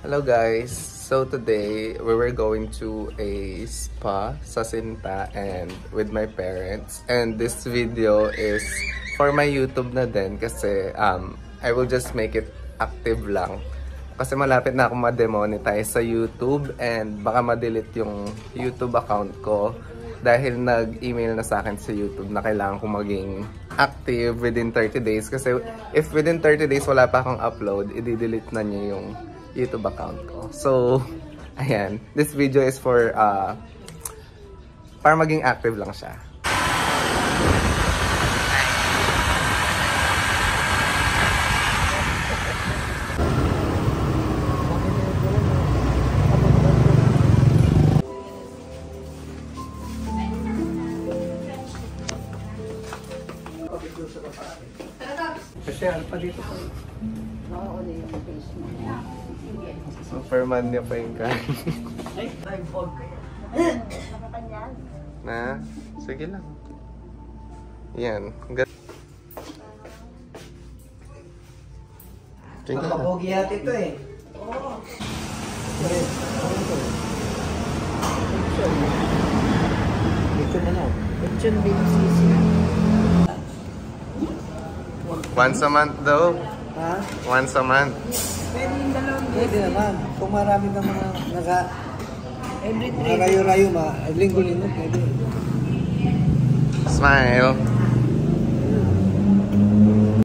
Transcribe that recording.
Hello guys! So today, we were going to a spa sa Sinta and with my parents. And this video is for my YouTube na din kasi I will just make it active lang. Kasi malapit na akong ma-demonetize sa YouTube and baka ma-delete yung YouTube account ko dahil nag-email na sa akin sa YouTube na kailangan kong maging active within 30 days. Kasi if within 30 days wala pa akong upload, i-delete na niya yung YouTube account ko. So, ayan. This video is for, para maging active lang siya. Kasi alpa dito pa. Oo, yung face mo. Superman niya pa yung kain. Ay, fog. Nakakanyan. Na? Sige lang. Yan. Nakapogi yata ito eh. Oo. Ito na lang. Lechon binisisi. Once a month daw. Ha? Once a month. Pwede yung dalawang Pwede naman. Kung marami ng mga every 3 rayo-rayo, linggo-linggo pwede. Smile.